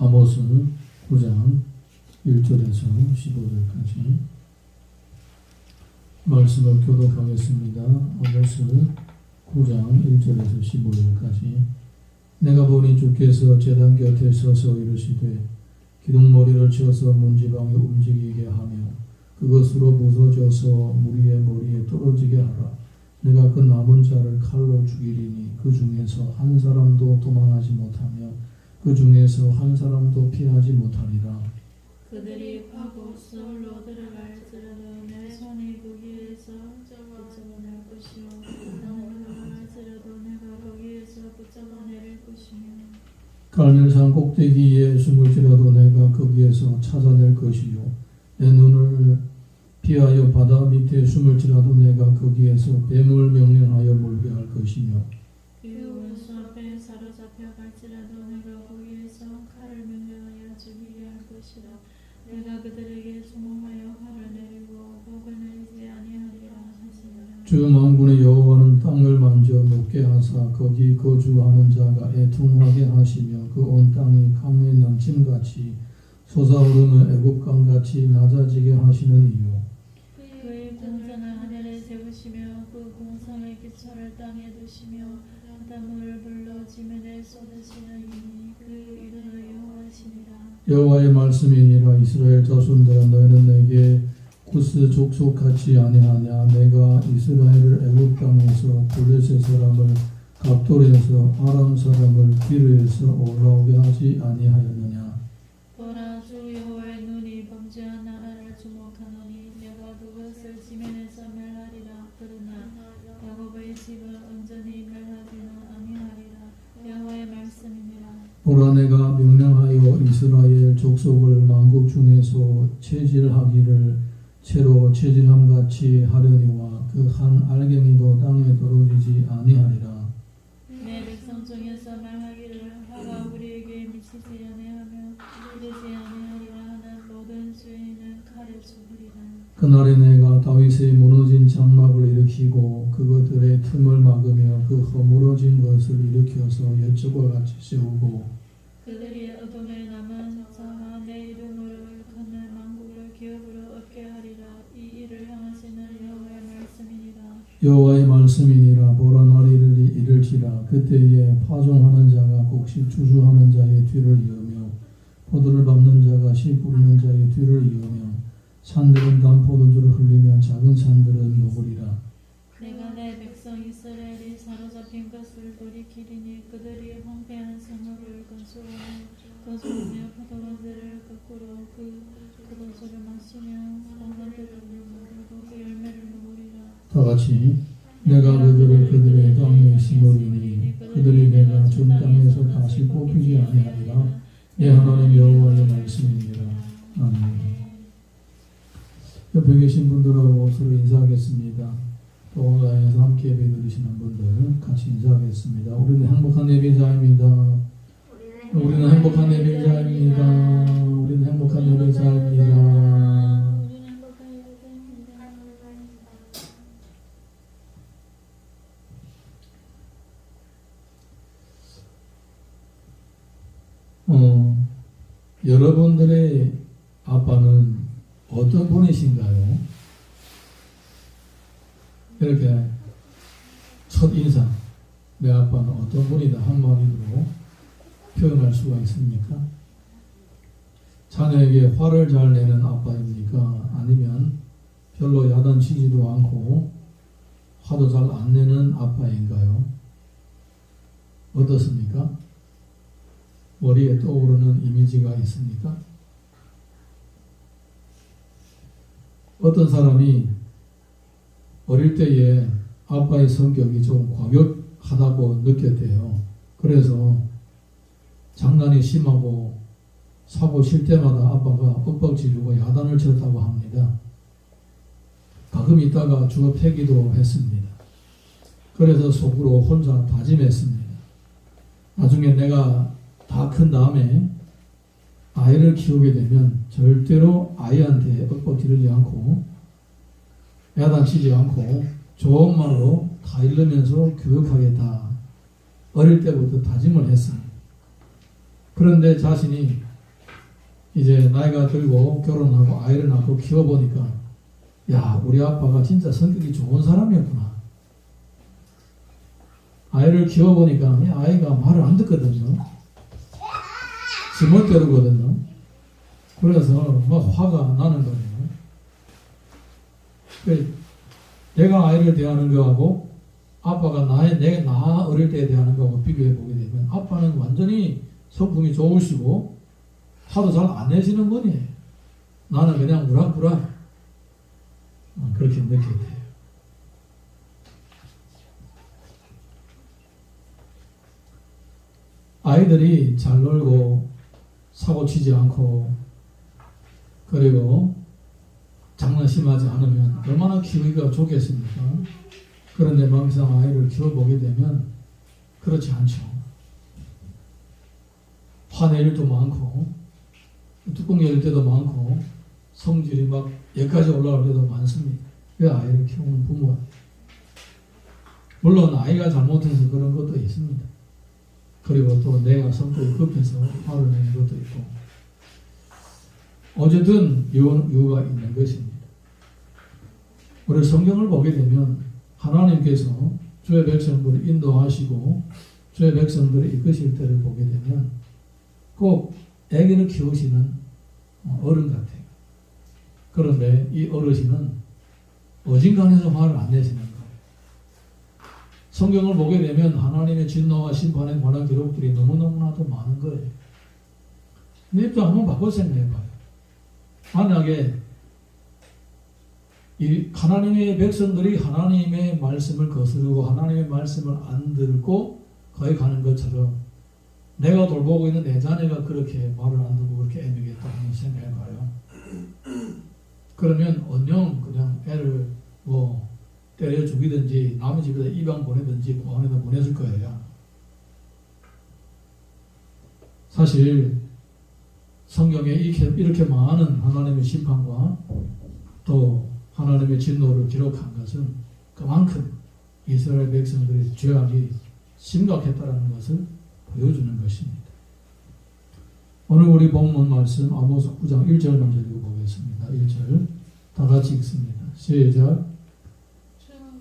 아모스 9장 1절에서 15절까지 말씀을 교독하겠습니다. 아모스 9장 1절에서 15절까지 내가 보니 주께서 제단 곁에 서서 이르시되 기둥머리를 쳐서 문지방에 움직이게 하며 그것으로 부서져서 무리의 머리에 떨어지게 하라. 내가 그 남은 자를 칼로 죽이리니 그 중에서 한 사람도 도망하지 못하며 그 중에서 한 사람도 피하지 못하리라. 그들이 파고 서울로 들어갈지라도 내 손이 거기에서 붙잡아낼 것이요 땅으로 들어갈지라도 내가 거기에서 붙잡아낼 것이며 갈멜산 꼭대기에 숨을지라도 내가 거기에서 찾아낼 것이요 내 눈을 피하여 바다 밑에 숨을지라도 내가 거기에서 뱀을 명령하여 몰게 할 것이며 원수 앞에 사로잡혀 갈지라도 내가 거기에서 칼을 명령하여 죽이게 할 것이라. 내가 그들에게 수모하여 화를 내리고 복을 내리지 아니하리라 하시니라. 주 만군의 여호와는 땅을 만져 높게 하사 거기 거주하는 자가 애통하게 하시며 그 온 땅이 강에 넘침같이 솟아오르는 애국강같이 낮아지게 하시는 이유 그의 공산을 하늘에 세우시며 그 공성의 기초를 땅에 두시며 바닷물을 불러 지면에 쏟으시는 이니 그 이름을 여호와시니라. 여호와의 말씀이니라. 이스라엘 자손들아 너희는 내게 구스 족속같이 아니하냐. 내가 이스라엘을 애굽 땅에서 블레셋 사람을 갑돌에서 아람 사람을 기르에서 올라오게 하지 아니하였느냐. 보라 주 여호와의 눈이 범죄한 나라를 주목하노니 내가 그것을 지면에서 멸하리라. 그러나 야곱의 집은 온전히 멸하지는 아니하리라. 여호와의 말씀이니라. 보라 내가 명령하여 이스라엘 족속을 만국 중에서 체질하기를 채로 체질함같이 하려니와 그 한 알갱이도 땅에 떨어지지 아니하리라. 내 백성 중에서 말하기를 화가 우리에게 미치지 아니하며 이르지 아니하리라 하는 모든 주인은 칼에 죽으리라. 그날에 내가 다윗의 무너진 장막을 일으키고 그것들의 틈을 막으며 그 허물어진 것을 일으켜서 옛적과 같이 세우고 그들이 어둠에 남은 자와 내 이름으로 일컫는 만국을 기업으로 얻게 하리라. 이 일을 향하시는 여호와의 말씀이니라. 여호와의 말씀이니라. 보라 날이 이를지라. 그때에 파종하는 자가 곡식 추수하는 자의 뒤를 이으며 포도를 밟는 자가 씨 뿌리는 자의 뒤를 이으며 산들은 단포도주를 흘리며 작은 산들은 녹으리라. 내가 내 백성 이스라엘이 사로잡힌 것을 돌이키리니 그들이 황폐한 성읍을 건축하며 포도원들을 거꾸로 그 포도주를 마시며 포도원들을 먹고 그 열매를 먹으리라. 다같이 내가 그들의 땅에 심으리니 그들이 내가 준 땅에서 다시 뽑히지 아니하리라. 내 하나님 여호와의 말씀이니라. 아멘. 옆에 계신 분들하고 서로 인사하겠습니다. 또 온라인에서 함께 예배 드리시는 분들 같이 인사하겠습니다. 우리는 행복한 예배자입니다. 우리는 행복한 예배자입니다. 우리는 행복한 예배자입니다. 여러분들의 아빠는 어떤 분이신가요? 이렇게 첫 인상, 내 아빠는 어떤 분이다 한마디로 표현할 수가 있습니까? 자녀에게 화를 잘 내는 아빠입니까? 아니면 별로 야단치지도 않고 화도 잘 안 내는 아빠인가요? 어떻습니까? 머리에 떠오르는 이미지가 있습니까? 어떤 사람이 어릴 때에 아빠의 성격이 좀 과격하다고 느꼈대요. 그래서 장난이 심하고 사고 칠 때마다 아빠가 윽박지르고 야단을 쳤다고 합니다. 가끔 있다가 주워 패기도 했습니다. 그래서 속으로 혼자 다짐했습니다. 나중에 내가 다 큰 다음에 아이를 키우게 되면 절대로 아이한테 윽박지르지 않고 야단치지 않고 좋은 말로 다 일르면서 교육하겠다. 어릴 때부터 다짐을 했습니다. 그런데 자신이 이제 나이가 들고 결혼하고 아이를 낳고 키워보니까 야, 우리 아빠가 진짜 성격이 좋은 사람이었구나. 아이를 키워보니까 이 아이가 말을 안 듣거든요. 지멋대로거든요. 그래서 막 화가 나는 거예요. 내가 아이를 대하는 거하고 아빠가 나 어릴 때 대하는 거하고 비교해 보게 되면 아빠는 완전히 성품이 좋으시고 화도 잘 안 내시는 분이에요. 나는 그냥 무락부락 그렇게 느끼게 돼요. 아이들이 잘 놀고 사고 치지 않고 그리고 장난 심하지 않으면 얼마나 키우기가 좋겠습니까? 그런데 막상 아이를 키워보게 되면 그렇지 않죠. 화낼 일도 많고 뚜껑 열 때도 많고 성질이 막 여기까지 올라올 때도 많습니다. 그 아이를 키우는 부모가 물론 아이가 잘못해서 그런 것도 있습니다. 그리고 또 내가 성격이 급해서 화를 내는 것도 있고 어쨌든 이유가 있는 것입니다. 우리 성경을 보게 되면 하나님께서 주의 백성들을 인도하시고 주의 백성들을 이끄실 때를 보게 되면 꼭 아기를 키우시는 어른 같아요. 그런데 이 어르신은 어진간해서 화를 안 내시는 거예요. 성경을 보게 되면 하나님의 진노와 심판에 관한 기록들이 너무너무나도 많은 거예요. 근데 입장 한번 바꿔 생각해봐요. 만약에 이 하나님의 백성들이 하나님의 말씀을 거스르고 하나님의 말씀을 안 듣고 거기 가는 것처럼 내가 돌보고 있는 내 자녀가 그렇게 말을 안 듣고 그렇게 애매겠다 한번 생각해봐요. 그러면 언영 그냥 애를 뭐 때려 죽이든지 남의 집에다 입양 보내든지 고아원에다 보냈을 거예요. 사실 성경에 이렇게 많은 하나님의 심판과 또 하나님의 진노를 기록한 것은 그만큼 이스라엘 백성들의 죄악이 심각했다는 것을 보여주는 것입니다. 오늘 우리 본문 말씀 아모스 9장 1절 먼저 읽어보겠습니다. 1절 다 같이 읽습니다. 시작.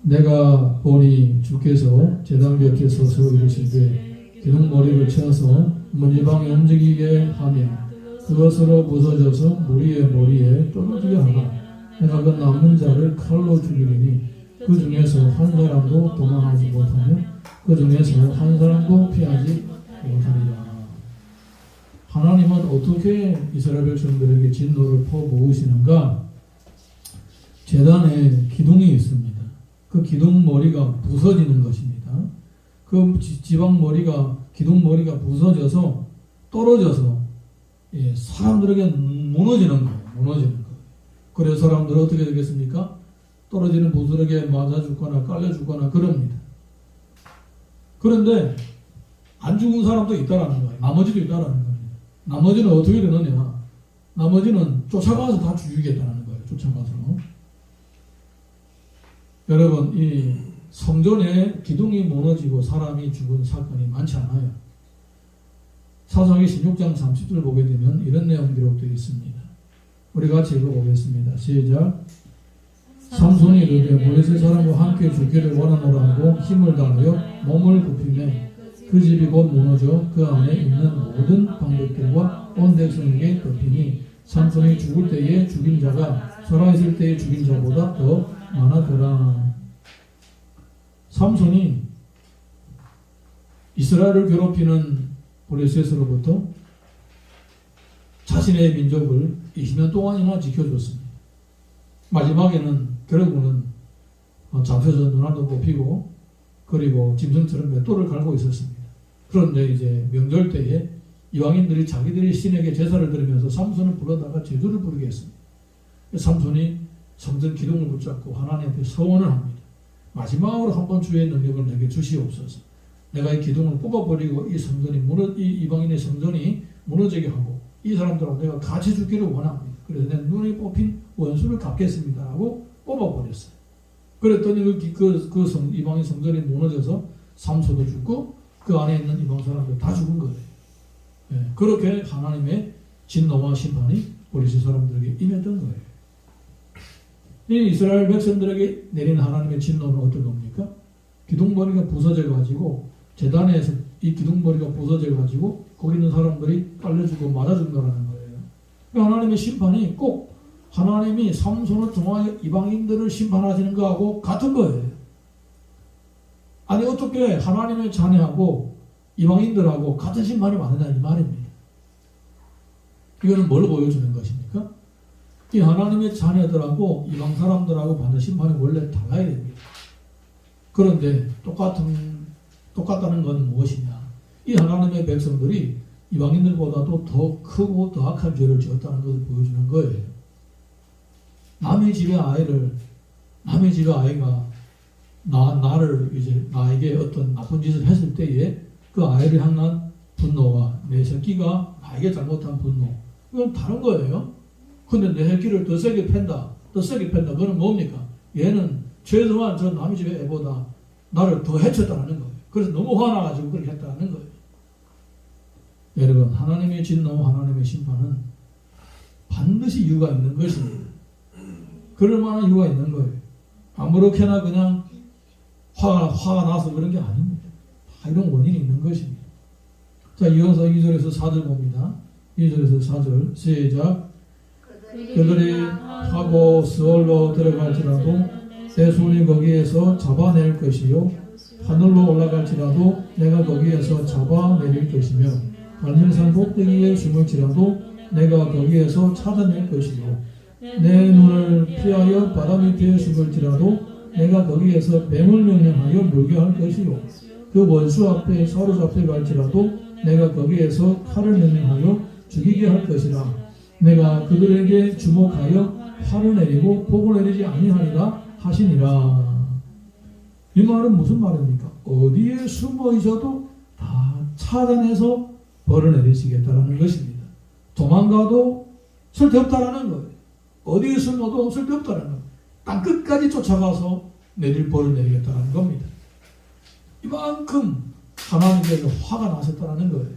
내가 보니 주께서 제단 곁에 서서 이르시되 기둥머리를 쳐서 문지방에 움직이게 하며 그것으로 부서져서 무리의 머리에 떨어지게 하라. 내가 그 남은 자를 칼로 죽이리니 그 중에서 한 사람도 도망하지 못하며 그 중에서 한 사람도 피하지 못하리라. 하나님은 어떻게 이스라엘 백성들에게 진노를 퍼부으시는가? 제단에 기둥이 있습니다. 그 기둥 머리가 부서지는 것입니다. 그 지방 머리가 기둥 머리가 부서져서 떨어져서 사람들에게 무너지는 거예요. 무너지는 거예요. 그래서 사람들은 어떻게 되겠습니까? 떨어지는 부스러기에 맞아 죽거나 깔려 죽거나 그럽니다. 그런데 안 죽은 사람도 있다라는 거예요. 나머지도 있다라는 겁니다. 나머지는 어떻게 되느냐? 나머지는 쫓아가서 다 죽이겠다는 거예요. 쫓아가서. 여러분, 이 성전에 기둥이 무너지고 사람이 죽은 사건이 많지 않아요. 사사기 16장 30절 보게 되면 이런 내용 기록되어 있습니다. 우리 같이 읽어보겠습니다. 시작. 삼손이 이르되 블레셋 사람과 함께 죽기를 원하노라 하고 힘을 다하여 몸을 굽히매 그 집이 곧 무너져 그 안에 있는 모든 방백들과 온 백성에게 덮이니 삼손이 죽을 때에 죽인 자가 살아있을 때에 죽인 자보다 더 많았더라. 삼손이 이스라엘을 괴롭히는 블레셋으로부터 자신의 민족을 20년 동안이나 지켜줬습니다. 마지막에는 결국은 잡혀서 눈알도 뽑히고 그리고 짐승처럼 맷돌을 갈고 있었습니다. 그런데 이제 명절 때에 이방인들이 자기들이 신에게 제사를 드리면서 삼손을 불러다가 제주를 부르게 했습니다. 삼손이 성전 기둥을 붙잡고 하나님한테 서원을 합니다. 마지막으로 한번 주의 능력을 내게 주시옵소서. 내가 이 기둥을 뽑아버리고 이 이방인의 성전이 무너지게 하고 이 사람들하고 내가 같이 죽기를 원합니다. 그래서 내 눈에 뽑힌 원수를 갚겠습니다 하고 뽑아버렸어요. 그랬더니 이방인 성전이 무너져서 삼손도 죽고 그 안에 있는 이방 사람들 다 죽은 거예요. 그렇게 하나님의 진노와 심판이 블레셋 사람들에게 임했던 거예요. 이 이스라엘 백성들에게 내린 하나님의 진노는 어떤 겁니까? 기둥머리가 부서져가지고 제단에서 이 기둥머리가 부서져가지고 거기 있는 사람들이 깔려주고 맞아 죽는다는 거예요. 하나님의 심판이 꼭 하나님이 삼손을 통하여 이방인들을 심판하시는 거하고 같은 거예요. 아니 어떻게 하나님의 자녀하고 이방인들하고 같은 심판이 왔느냐 이 말입니다. 이거는 뭘 보여주는 것입니까? 이 하나님의 자녀들하고 이방 사람들하고 받는 심판이 원래 달라야 됩니다. 그런데 똑같다는 건 무엇이냐? 이 하나님의 백성들이 이방인들보다도 더 크고 더 악한 죄를 지었다는 것을 보여주는 거예요. 남의 집의 아이가 나를 이제 나에게 어떤 나쁜 짓을 했을 때에 그 아이를 향한 분노와 내 새끼가 나에게 잘못한 분노, 이건 다른 거예요. 근데 내 새끼를 더 세게 팬다. 그건 뭡니까? 얘는 최소한 저 남의 집의 애보다 나를 더 해쳤다는 거예요. 그래서 너무 화나가지고 그렇게 했다는 거예요. 여러분, 하나님의 진노, 하나님의 심판은 반드시 이유가 있는 것입니다. 그럴 만한 이유가 있는 거예요. 아무렇게나 그냥 화가 나서 그런 게 아닙니다. 다 이런 원인이 있는 것입니다. 자, 이어서 2절에서 4절 봅니다. 2절에서 4절 시작. 그들이 하고 스올로 들어갈지라도 내 손이 거기에서 잡아낼 것이요 하늘로 올라갈지라도 내가 거기에서 잡아내릴 것이며 갈멜산 꼭대기에 숨을지라도 내가 거기에서 찾아낼 것이요 내 눈을 피하여 바다 밑에 숨을지라도 내가 거기에서 뱀을 명령하여 물게 할 것이요 그 원수 앞에 사로잡혀 갈지라도 내가 거기에서 칼을 명령하여 죽이게 할 것이라 내가 그들에게 주목하여 화를 내리고 복을 내리지 아니하리라 하시니라. 이 말은 무슨 말입니까? 어디에 숨어 있어도 다 찾아내서 벌을 내리시겠다라는 것입니다. 도망가도 쓸데없다라는 거예요. 어디에 숨어도 쓸데없다라는 거예요. 땅 끝까지 쫓아가서 내릴 벌을 내리겠다라는 겁니다. 이만큼 하나님께서 화가 나셨다라는 거예요.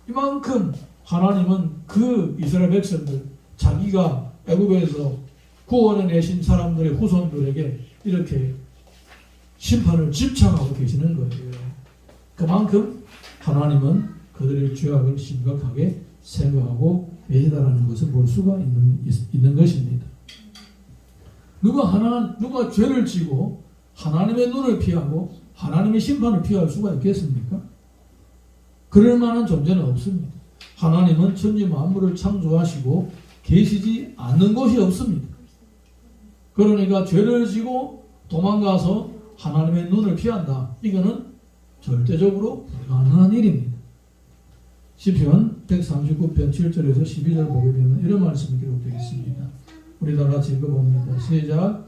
이만큼 하나님은 그 이스라엘 백성들 자기가 애굽에서 구원해 내신 사람들의 후손들에게 이렇게 심판을 집착하고 계시는 거예요. 그만큼 하나님은 그들의 죄악을 심각하게 생각하고 계시다라는 것을 볼 수가 있는 것입니다. 누가 죄를 지고 하나님의 눈을 피하고 하나님의 심판을 피할 수가 있겠습니까? 그럴 만한 존재는 없습니다. 하나님은 천지 만물을 창조하시고 계시지 않는 곳이 없습니다. 그러니까 죄를 지고 도망가서 하나님의 눈을 피한다. 이거는 절대적으로 불가능한 일입니다. 시편 139편 7절에서 12절 보게 되면 이런 말씀이 기록되어 있습니다. 우리 다 같이 읽어봅니다. 시작.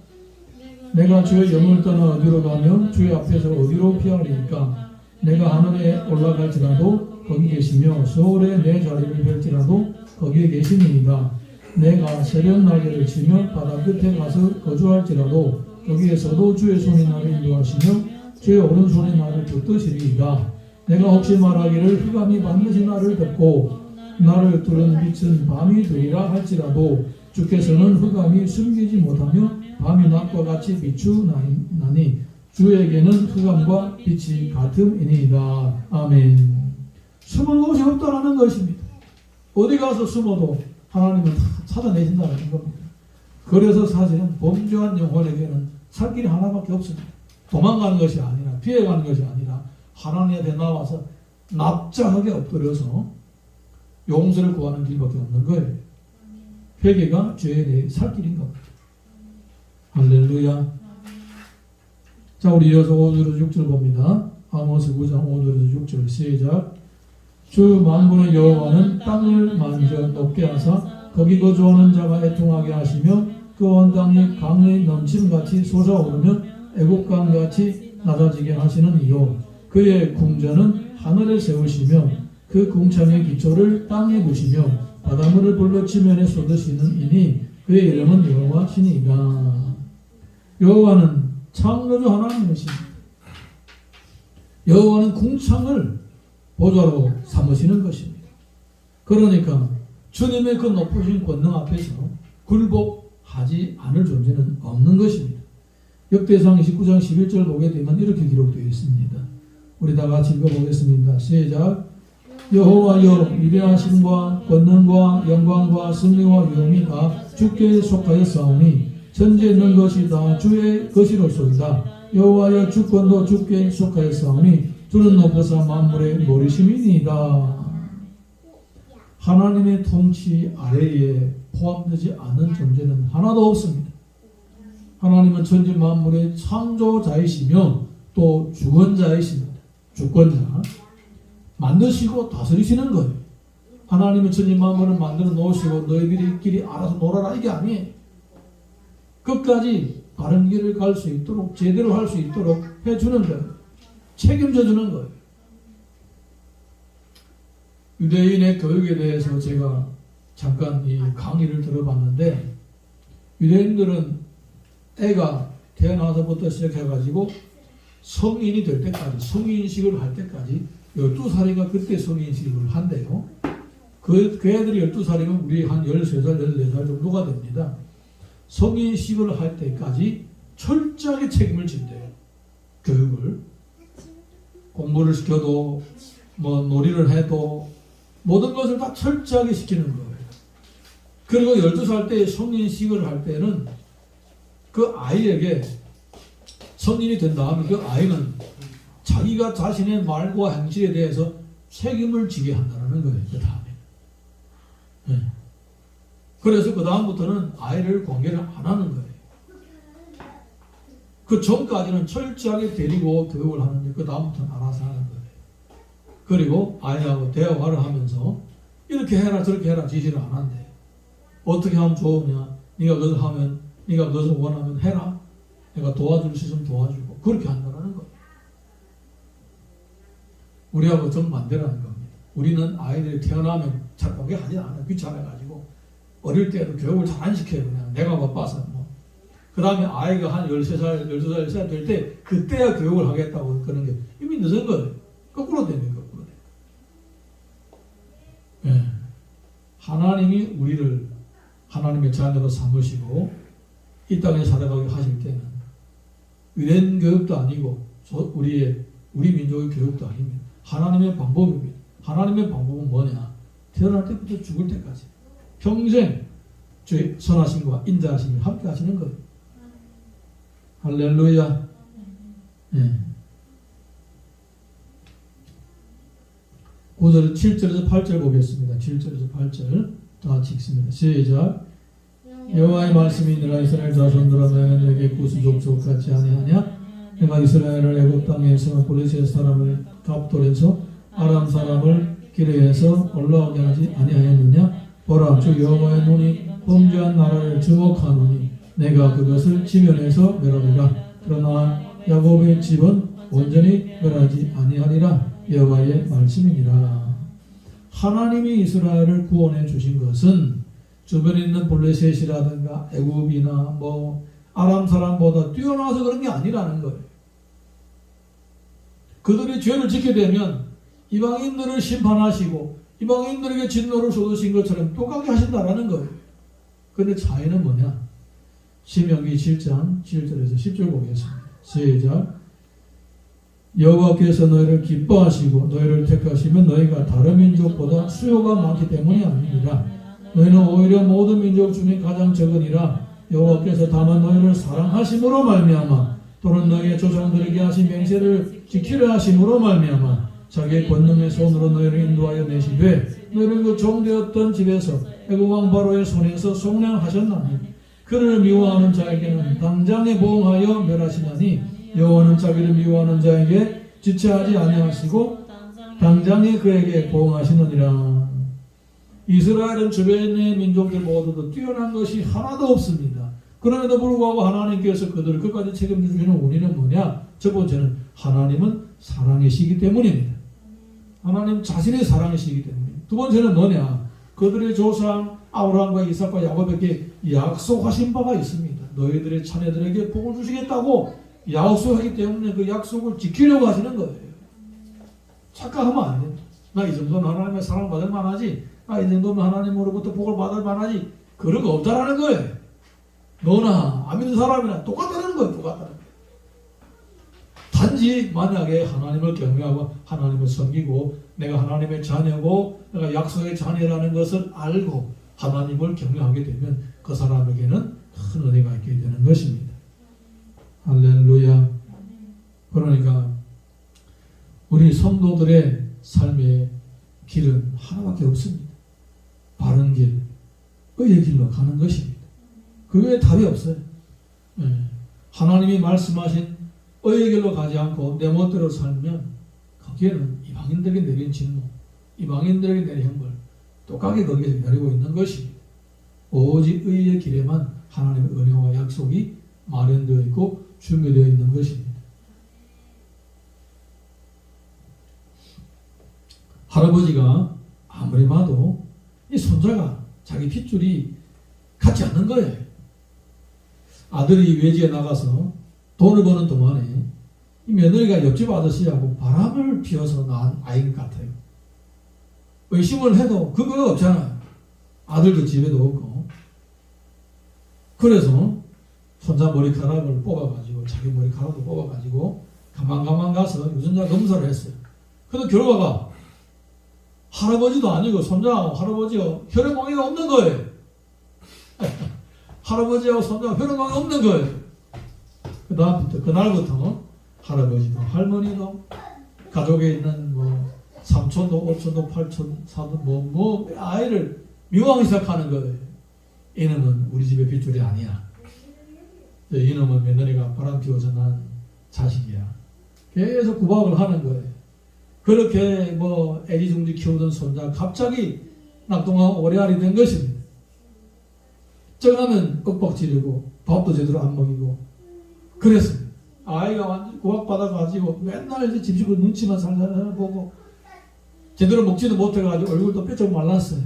내가 주의 영을 떠나 어디로 가며 주의 앞에서 어디로 피하리까? 내가 하늘에 올라갈지라도 거기 계시며 서울에 내 자리를 펼지라도 거기에 계시니이다. 내가 새벽 날개를 치며 바다 끝에 가서 거주할지라도 거기에서도 주의 손이 나를 인도하시며 주의 오른손이 나를 붙드시리이다. 내가 혹시 말하기를 흑암이 반드시 나를 덮고 나를 뚫은 빛은 밤이 되리라 할지라도 주께서는 흑암이 숨기지 못하며 밤이 낮과 같이 비추나니 주에게는 흑암과 빛이 같음이니이다. 아멘. 숨을 곳이 없다라는 것입니다. 어디 가서 숨어도 하나님은 찾아내신다는 겁니다. 그래서 사실은 범죄한 영혼에게는 살 길이 하나밖에 없습니다. 도망가는 것이 아니라 피해가는 것이 아니라 하나님 앞에 나와서 납작하게 엎드려서 용서를 구하는 길밖에 없는 거예요. 회개가 죄에 대해 살 길인 겁니다. 할렐루야. 자, 우리 이어서 5절에서 6절 봅니다. 아모스 9장 5절에서 6절 시작. 주 만군의 여호와는 땅을 만져 높게 하사 거기 거주하는 자가 애통하게 하시며 그 온 땅이 강의 넘침같이 솟아오르며 애국강같이 낮아지게 하시는 이요 그의 궁전은 하늘에 세우시며 그 궁창의 기초를 땅에 두시며 바닷물을 불러 지면에 쏟으시는 이니 그의 이름은 여호와시니이다. 여호와는 창조주 하나님이십니다. 여호와는 궁창을 보좌로 삼으시는 것입니다. 그러니까 주님의 그 높으신 권능 앞에서 굴복하지 않을 존재는 없는 것입니다. 역대상 29장 11절 보게 되면 이렇게 기록되어 있습니다. 우리 다 같이 읽어보겠습니다. 시작. 여호와여 위대하심과 권능과 영광과 승리와 위엄이 다 주께 속하였사오니 천지에 있는 것이 다 주의 것이로소이다. 여호와여 주권도 주께 속하였사오니 주는 높으사 만물의 머리심이니이다. 하나님의 통치 아래에 포함되지 않은 존재는 하나도 없습니다. 하나님은 천지 만물의 창조자이시며 또 주권자이십니다. 주권자. 만드시고 다스리시는 거예요. 하나님은 천지 만물을 만들어 놓으시고 너희들끼리 알아서 놀아라 이게 아니에요. 끝까지 바른 길을 갈 수 있도록 제대로 할 수 있도록 해주는 거예요. 책임져 주는 거예요. 유대인의 교육에 대해서 제가 잠깐 이 강의를 들어봤는데 유대인들은 애가 태어나서부터 시작해가지고 성인이 될 때까지 성인식을 할 때까지 12살인가 그때 성인식을 한대요. 그 애들이 12살이면 우리 한 13살, 14살 정도가 됩니다. 성인식을 할 때까지 철저하게 책임을 진대요. 교육을. 공부를 시켜도 뭐 놀이를 해도 모든 것을 다 철저하게 시키는 거예요. 그리고 12살 때 성인식을 할 때는 그 아이에게 성인이 된 다음에 그 아이는 자기가 자신의 말과 행실에 대해서 책임을 지게 한다는 거예요. 그 다음에. 네. 그래서 그 다음부터는 아이를 관계를 안 하는 거예요. 그 전까지는 철저하게 데리고 교육을 하는데 그 다음부터는 알아서 하는 거예요. 그리고 아이하고 대화를 하면서 이렇게 해라 저렇게 해라 지시를 안 한대. 어떻게 하면 좋으냐. 네가 그것을 하면 네가 그것을 원하면 해라. 내가 도와줄 수 있으면 도와주고 그렇게 한다는 거예요. 우리하고 정반대라는 겁니다. 우리는 아이들이 태어나면 잘 관계하지 않아요. 귀찮아가지고 어릴 때도 교육을 잘 안 시켜요. 그냥 내가 바빠서 뭐. 그 다음에 아이가 한 13살, 12살, 13살 될 때 그때야 교육을 하겠다고 그러는 게 이미 늦은 거예요. 거꾸로 되는 거예요. 거꾸로 되는 거예요. 네. 하나님이 우리를 하나님의 자녀로 삼으시고 이 땅에 살아가게 하실 때는 유대인 교육도 아니고 우리 민족의 교육도 아닙니다. 하나님의 방법입니다. 하나님의 방법은 뭐냐? 태어날 때부터 죽을 때까지 평생 주의 선하심과 인자하심이 함께 하시는 거예요. 할렐루야. 네. 9절, 7절에서 8절 보겠습니다. 7절에서 8절 다 읽습니다. 시작. 여호와의 말씀이 있느라 이스라엘 자손들아 너희는 내게 구수족 족같지 아니하냐? 내가 이스라엘을 애굽 땅에서 블레셋 사람을 갑돌에서 아람 사람을 기르에서 올라오게 하지 아니하였느냐? 보라 주 여호와의 눈이 범죄한 나라를 주목하노니 내가 그것을 지면에서 멸하리라. 그러나 야곱의 집은 온전히 멸하지 아니하리라. 여호와의 말씀이니라. 하나님이 이스라엘을 구원해 주신 것은 주변에 있는 블레셋이라든가 애굽이나 뭐 아람 사람보다 뛰어나서 그런 게 아니라는 거예요. 그들이 죄를 짓게 되면 이방인들을 심판하시고 이방인들에게 진노를 쏟으신 것처럼 똑같게 하신다라는 거예요. 그런데 차이는 뭐냐? 신명기 7장 7절에서 10절 보겠습니다. 시작. 여호와께서 너희를 기뻐하시고 너희를 택하시면 너희가 다른 민족보다 수요가 많기 때문이 아니니라. 너희는 오히려 모든 민족 중에 가장 적으니라. 여호와께서 다만 너희를 사랑하심으로 말미암아 또는 너희의 조상들에게 하신 맹세를 지키려 하심으로 말미암아 자기의 권능의 손으로 너희를 인도하여 내시되 너희를 그 종되었던 집에서 애굽 왕 바로의 손에서 속량하셨나니 그를 미워하는 자에게는 당장에 보응하여 멸하시나니 여호와는 자기를 미워하는 자에게 지체하지 아니하시고 당장에 그에게 보응하시느니라. 이스라엘은 주변의 민족들 모두도 뛰어난 것이 하나도 없습니다. 그럼에도 불구하고 하나님께서 그들을 끝까지 책임져 주시는 원인은 뭐냐? 첫 번째는 하나님은 사랑이시기 때문입니다. 하나님 자신의 사랑이시기 때문입니다. 두 번째는 뭐냐? 그들의 조상 아브라함과 이삭과 야곱에게 약속하신 바가 있습니다. 너희들의 자녀들에게 복을 주시겠다고 약속하기 때문에 그 약속을 지키려고 하시는 거예요. 착각하면 안 돼요. 나 이 정도는 하나님의 사랑받을 만하지. 이 정도면 하나님으로부터 복을 받을 만하지. 그런 거 없다라는 거예요. 너나 안 믿는 사람이나 똑같다는 거예요. 똑같다는 거예요. 단지 만약에 하나님을 경외하고 하나님을 섬기고 내가 하나님의 자녀고 내가 약속의 자녀라는 것을 알고 하나님을 경외하게 되면 그 사람에게는 큰 은혜가 있게 되는 것입니다. 할렐루야. 그러니까 우리 성도들의 삶의 길은 하나밖에 없습니다. 바른 길, 의의 길로 가는 것입니다. 그 외에 답이 없어요. 하나님이 말씀하신 의의 길로 가지 않고 내 멋대로 살면 거기에는 이방인들에게 내린 진노, 이방인들에게 내린 형벌 똑같이 거기에서 기다리고 있는 것입니다. 오직 의의 길에만 하나님의 은혜와 약속이 마련되어 있고 준비되어 있는 것입니다. 할아버지가 아무리 봐도 이 손자가 자기 핏줄이 같지 않는 거예요. 아들이 외지에 나가서 돈을 버는 동안에 이 며느리가 옆집 아저씨하고 바람을 피워서 낳은 아이인 것 같아요. 의심을 해도 그거 없잖아요. 아들도 집에도 없고. 그래서 손자 머리카락을 뽑아가지고 자기 머리카락도 뽑아가지고 가만 가서 유전자 검사를 했어요. 그래서 결과가 할아버지도 아니고 손자하고 할아버지가 혈액광이가 없는 거예요. 할아버지하고 손자하고 혈액광이 없는 거예요. 그날부터 할아버지도 할머니도 가족에 있는 삼촌도 오촌도 팔촌 사도 아이를 미워하기 시작하는 거예요. 이놈은 우리 집의 핏줄이 아니야. 이놈은 며느리가 바람 피워서 난 자식이야. 계속 구박을 하는 거예요. 그렇게 애지중지 키우던 손자 갑자기 낙동강 오래알이 된 것입니다. 쪄가면 윽박지르고 밥도 제대로 안 먹이고 그랬습니다. 아이가 완전 구박받아가지고 맨날 이제 집식구 눈치만 살살 보고 제대로 먹지도 못해가지고 얼굴도 뼈쩍 말랐어요.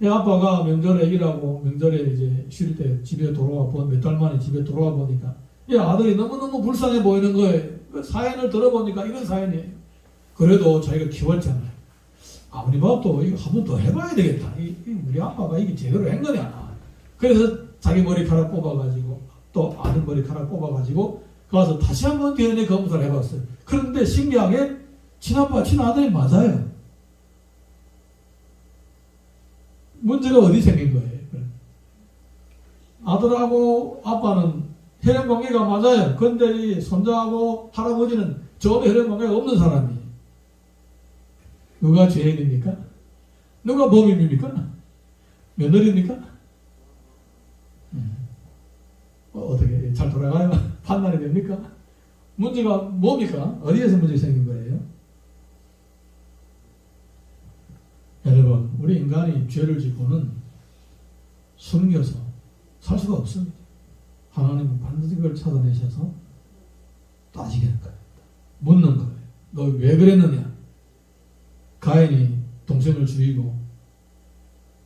이 아빠가 명절에 애기라고 명절에 이제 쉴 때 집에 돌아와 몇 달 만에 집에 돌아와 보니까 이 아들이 너무너무 불쌍해 보이는 거예요. 그 사연을 들어보니까 이런 사연이에요. 그래도 자기가 키웠잖아요. 아무리 봐도 이거 한 번 더 해봐야 되겠다. 우리 아빠가 이게 제대로 한 거냐. 그래서 자기 머리카락 뽑아가지고 또 아들 머리카락 뽑아가지고 가서 다시 한번 DNA 검사를 해봤어요. 그런데 신기하게 친아빠 친아들이 맞아요. 문제가 어디 생긴 거예요? 아들하고 아빠는 혈연관계가 맞아요. 그런데 이 손자하고 할아버지는 전혀 혈연관계가 없는 사람이에요. 누가 죄인입니까? 누가 범인입니까? 며느리입니까? 어떻게 잘 돌아가요? 판단이 됩니까? 문제가 뭡니까? 어디에서 문제가 생긴 거예요? 여러분, 우리 인간이 죄를 짓고는 숨겨서 살 수가 없습니다. 하나님은 반드시 그걸 찾아내셔서 따지게 할 거예요. 묻는 거예요. 너 왜 그랬느냐? 가인이 동생을 죽이고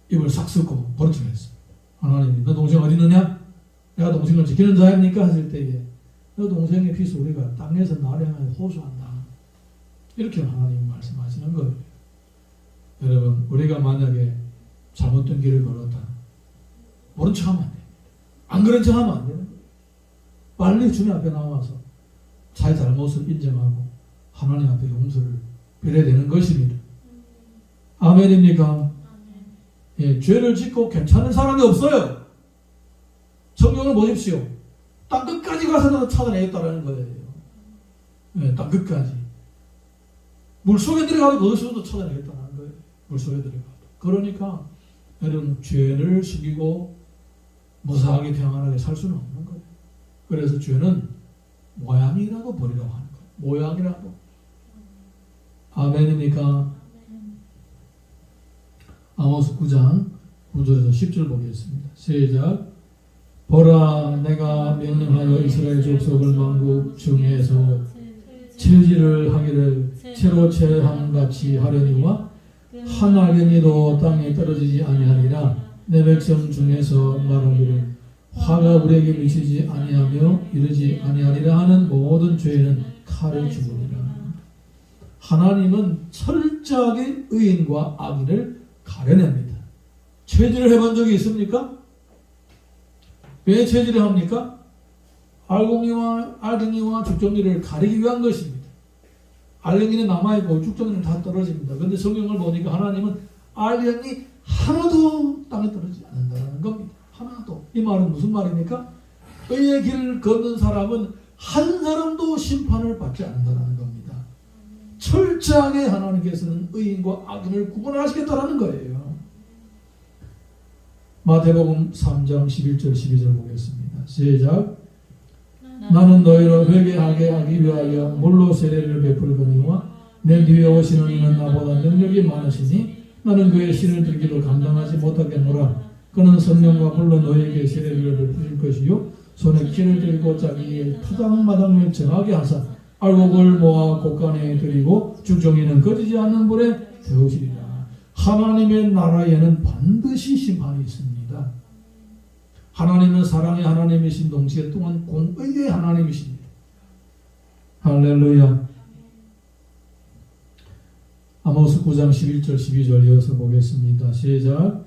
입을 싹 쓰고 버릇을 했어. 하나님이 너 동생 어디 있느냐? 내가 동생을 지키는 자입니까? 했을 때에 너 동생의 피소리가 땅에서 나려면 호소한다. 이렇게 하나님이 말씀하시는 거예요. 여러분, 우리가 만약에 잘못된 길을 걸었다. 모른 척 하면 안 됩니다. 안 그런 척 하면 안 돼요. 빨리 주님 앞에 나와서 자기 잘못을 인정하고 하나님 앞에 용서를 빌어야 되는 것입니다. 아멘입니까? 예, 죄를 짓고 괜찮은 사람이 없어요. 성경을 보십시오. 땅 끝까지 가서 찾아내겠다라는 거예요. 예, 땅 끝까지. 물속에 들어가도 거기서도 찾아내겠다는 거예요. 물속에 들어가도. 그러니까 여러분, 죄를 숨기고 무사하게 평안하게 살 수는 없는 거예요. 그래서 죄는 모양이라도 버리라고 하는 거예요. 모양이라도. 아멘입니까? 아모스 9장 9절에서 10절 보겠습니다. 시작. 보라, 내가 명령하여 이스라엘 족속을 만국 중에서 채지를 하기를 채로 채함같이 하려니와 한 알갱이도 땅에 떨어지지 아니하리라. 내 백성 중에서 말하기를 화가 우리에게 미치지 아니하며 이르지 아니하리라 하는 모든 죄는 칼을 죽으리라. 하나님은 철저하게 의인과 악인을 가려냅니다. 체질을 해본 적이 있습니까? 왜 체질을 합니까? 알갱이와 죽정이를 가리기 위한 것입니다. 알갱이는 남아있고 죽정이는 다 떨어집니다. 그런데 성경을 보니까 하나님은 알갱이 하나도 땅에 떨어지지 않는다는 겁니다. 하나도. 이 말은 무슨 말입니까? 의의 길을 걷는 사람은 한 사람도 심판을 받지 않는다는 겁니다. 철저하게 하나님께서는 의인과 악인을 구분하시겠다는 거예요. 마태복음 3장 11절 12절 보겠습니다. 시작. 나는 너희를 회개하게 하기 위하여 물로 세례를 베풀거니와 내 뒤에 오시는 이는 나보다 능력이 많으시니 나는 그의 신을 들기도 감당하지 못하겠노라. 그는 성령과 불로 너희에게 세례를 베푸실 것이요 손에 키를 들고 자기의 타당마당을 정하게 하사 알곡을 모아 곳간에 들이고 죽정이는 거지지 않는 불에 태우시리라. 하나님의 나라에는 반드시 심판이 있습니다. 하나님은 사랑의 하나님이신 동시에 또한 공의의 하나님이십니다. 할렐루야. 아모스 9장 11절 12절 이어서 보겠습니다. 시작.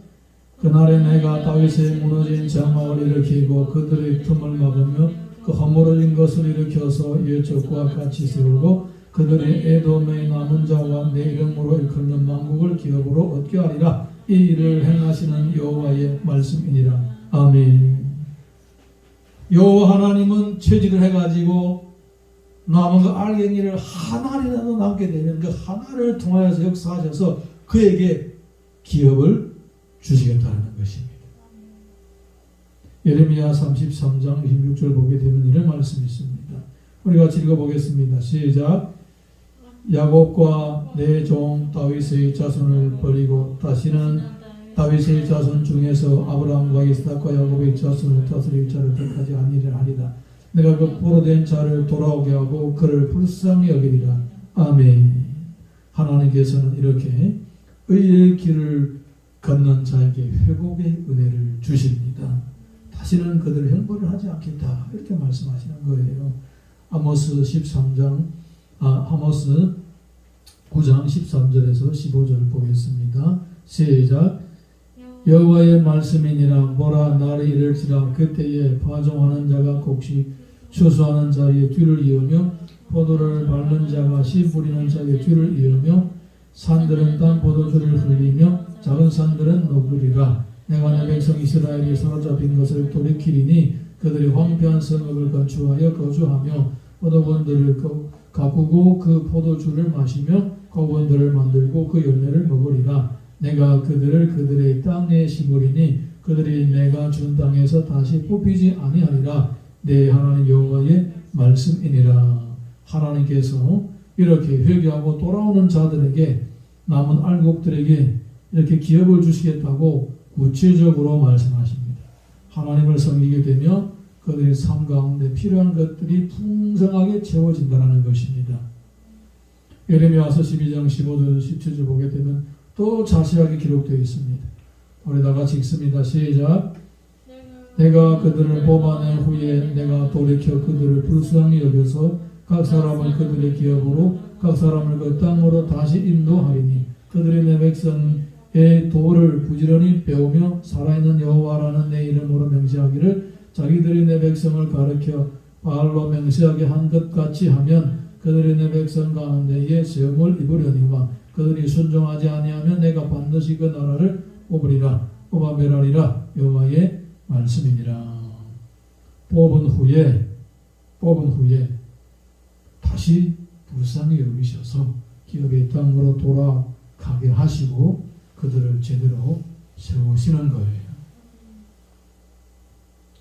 그날에 내가 다윗의 무너진 장막을 일으키고 그들의 틈을 막으며 그 허물어진 것을 일으켜서 옛적과 같이 세우고 그들의 에돔의 남은 자와 내 이름으로 일컫는 만국을 기업으로 얻게 하리라. 이 일을 행하시는 여호와의 말씀이니라. 아멘. 여호와 하나님은 체질을 해가지고 남은 그 알갱이를 하나라도 남게 되면 그 하나를 통하여서 역사하셔서 그에게 기업을 주시겠다는 것입니다. 예레미야 33장 26절 보게 되면 이런 말씀이 있습니다. 우리 같이 읽어보겠습니다. 시작. 야곱과 내 종 다윗의 자손을 버리고 다시는 다윗의 자손 중에서 아브라함과 이스락과 야곱의 자손을 다스릴 자를 택하지 아니하리라. 내가 그 포로된 자를 돌아오게 하고 그를 불쌍히 여기리라. 아멘. 하나님께서는 이렇게 의의 길을 걷는 자에게 회복의 은혜를 주십니다. 다시는 그들을 형벌을 하지 않겠다. 이렇게 말씀하시는 거예요. 아모스 9장 13절에서 15절 보겠습니다. 시작. 여호와의 말씀이니라. 보라 날이 이를지라 그때에 파종하는 자가 곡식 추수하는 자의 뒤를 이으며 포도를 밟는 자가 씨 뿌리는 자의 뒤를 이으며 산들은 단 포도주를 흘리며 작은 산들은 녹으리라. 내가 내 백성 이스라엘이 사로잡힌 것을 돌이키리니 그들이 황폐한 성읍을 건축하여 거주하며 포도원들을 가꾸고 그 포도주를 마시며 거원들을 만들고 그 열매를 먹으리라. 내가 그들의 땅에 심으리니 그들이 내가 준 땅에서 다시 뽑히지 아니하리라. 내 하나님 여호와의 말씀이니라. 하나님께서 이렇게 회개하고 돌아오는 자들에게 남은 알곡들에게 이렇게 기업을 주시겠다고 구체적으로 말씀하십니다. 하나님을 섬기게 되면 그들의 삶 가운데 필요한 것들이 풍성하게 채워진다는 것입니다. 예레미야서 12장 15절 17절 보게 되면 또 자세하게 기록되어 있습니다. 우리 다 같이 읽습니다. 시작. 내가 그들을 뽑아낸 후에 내가 돌이켜 그들을 불쌍히 여겨서 각 사람을 그들의 기업으로 각 사람을 그 땅으로 다시 인도하리니 그들이 내 백성의 도를 부지런히 배우며 살아있는 여호와라는 내 이름으로 맹세하기를 자기들이 내 백성을 가르쳐 바알로 맹세하게 한 것 같이 하면 그들이 내 백성 가운데에 세움을 입으려니와 그들이 순종하지 아니하면 내가 반드시 그 나라를 뽑아멸하리라. 여호와의 말씀이니라. 뽑은 후에 다시 불쌍히 여기셔서 기업의 땅으로 돌아가게 하시고 그들을 제대로 세우시는 거예요.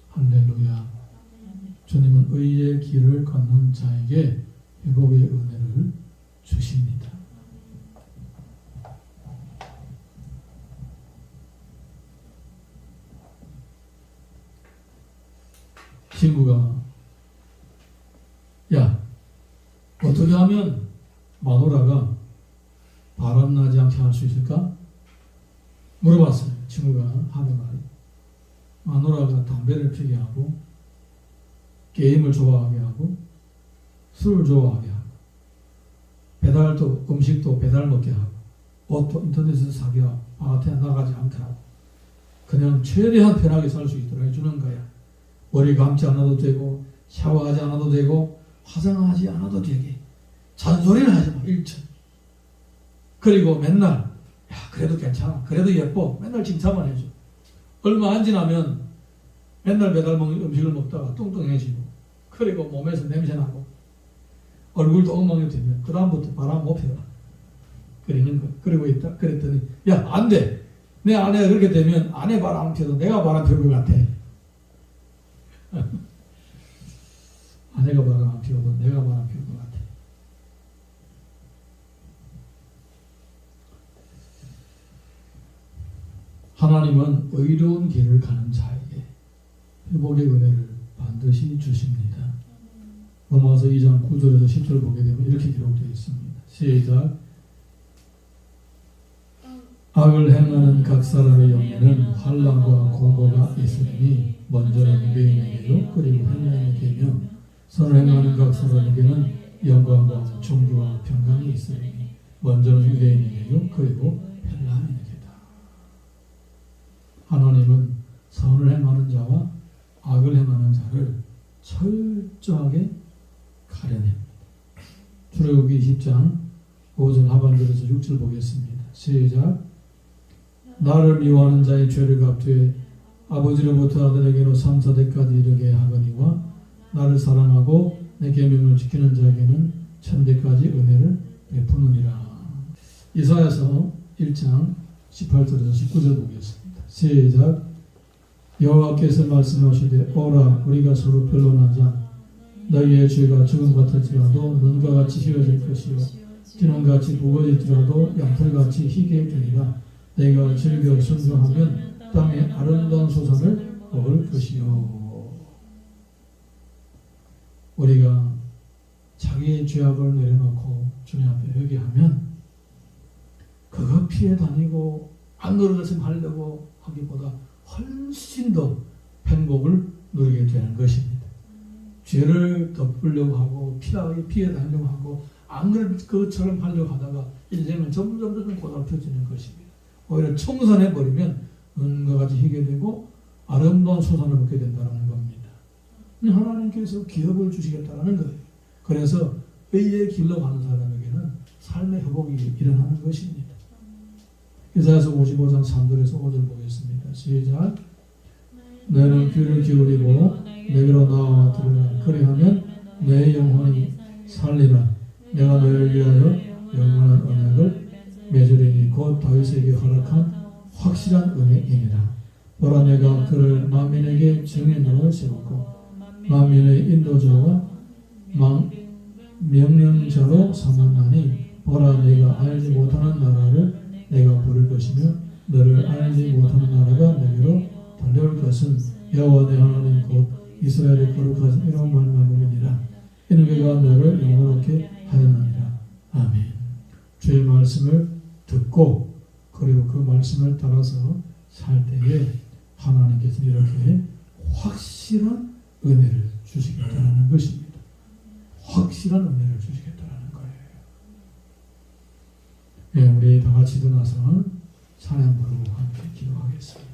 할렐루야. 주님은 의의 길을 걷는 자에게 회복의 은혜를 주십니다. 친구가 야 어떻게 하면 마누라가 바람나지 않게 할 수 있을까? 물어봤어요. 친구가 하는 말이 마누라가 담배를 피게 하고 게임을 좋아하게 하고 술을 좋아하게 하고 음식도 배달 먹게 하고 옷도 인터넷에서 사기야 바깥에 나가지 않더라고. 그냥 최대한 편하게 살 수 있도록 해주는 거야. 머리 감지 않아도 되고 샤워하지 않아도 되고 화장하지 않아도 되게. 잔소리는 하지 마. 1천. 그리고 맨날 야 그래도 괜찮아. 그래도 예뻐. 맨날 칭찬만 해줘. 얼마 안 지나면 맨날 배달 음식을 먹다가 뚱뚱해지고 그리고 몸에서 냄새나고 얼굴도 엉망이 되면 그 다음부터 바람 못 펴라. 그러는 거. 그러고 있다. 그랬더니 야 안 돼. 내 아내가 그렇게 되면 아내 바람 펴도 내가 바람 피울 것 같아. 아내가 바람 안 피워도 내가 바람 피울 것 같아. 하나님은 의로운 길을 가는 자에게 회복의 은혜를 반드시 주십니다. 로마서 2장 9절에서 10절 보게 되면 이렇게 기록되어 있습니다. 시작. 악을 행하는 각 사람의 영에는 환난과 공고가 있으니 먼저는 유대인에게요 그리고 헬라인에게며 선을 행하는 각 사람에게는 영광과 존귀와 평강이 있으니 먼저는 유대인에게요 그리고 헬라인에게다. 하나님은 선을 행하는 자와 악을 행하는 자를 철저하게 가려냅니다. 출애굽기 20장 5절 하반절에서 6절 보겠습니다. 시작. 나를 미워하는 자의 죄를 갚되 아버지로부터 아들에게로 3, 4대까지 이르게 하거니와 나를 사랑하고 내 계명을 지키는 자에게는 천대까지 은혜를 베푸느니라. 이사야서 1장 18절에서 19절 보겠습니다. 시작. 여호와께서 말씀하시되 오라 우리가 서로 변론하자. 너희의 죄가 죽음 같을지라도 눈과 같이 희어질 것이요 기름같이 붉어질지라도 양털같이 희게 되리라. 내가 즐겨 순종하면 땅의 아름다운 소산을 먹을 것이요. 우리가 자기의 죄악을 내려놓고 주님 앞에 회개하면 그거 피해 다니고 안 그러겠으면 하려고 하기보다 훨씬 더 행복을 누리게 되는 것입니다. 죄를 덮으려고 하고 피해 다니려고 하고 안 그럴 것처럼 하려고 하다가 인생은 점점 고달퍼지는 것입니다. 오히려 청산해버리면 은과 같이 희게 되고 아름다운 소산을 먹게 된다는 겁니다. 하나님께서 기업을 주시겠다는 거예요. 그래서 의의 길로 가는 사람에게는 삶의 회복이 일어나는 것입니다. 이사야서 55장 3절에서 5절 보겠습니다. 시작. 너는 귀를 기울이고 내게로 나와 들으라. 그리하면 내 영혼이 살리라. 내가 너를 위하여 영원한 언약을 맺으리니 곧 다윗에게 허락한 확실한 은혜이니라. 보라 내가 그를 만민에게 증인으로 세우고 만민의 인도자와 명령자로 삼았나니 보라 내가 알지 못하는 나라를 내가 부를 것이며 너를 알지 못하는 나라가 내게로 달려올 것은 여호와 내 하나님 곧 이스라엘의 거룩하신 이런 말씀이니라. 이는 그가 너를 영원하게 하였느니라. 아멘. 주의 말씀을 듣고 그리고 그 말씀을 따라서 살 때에 하나님께서 이렇게 확실한 은혜를 주시겠다는 것입니다. 확실한 은혜를 주시겠다는 거예요. 예, 우리 다 같이 일어나서 찬양 부르고 함께 기도하겠습니다.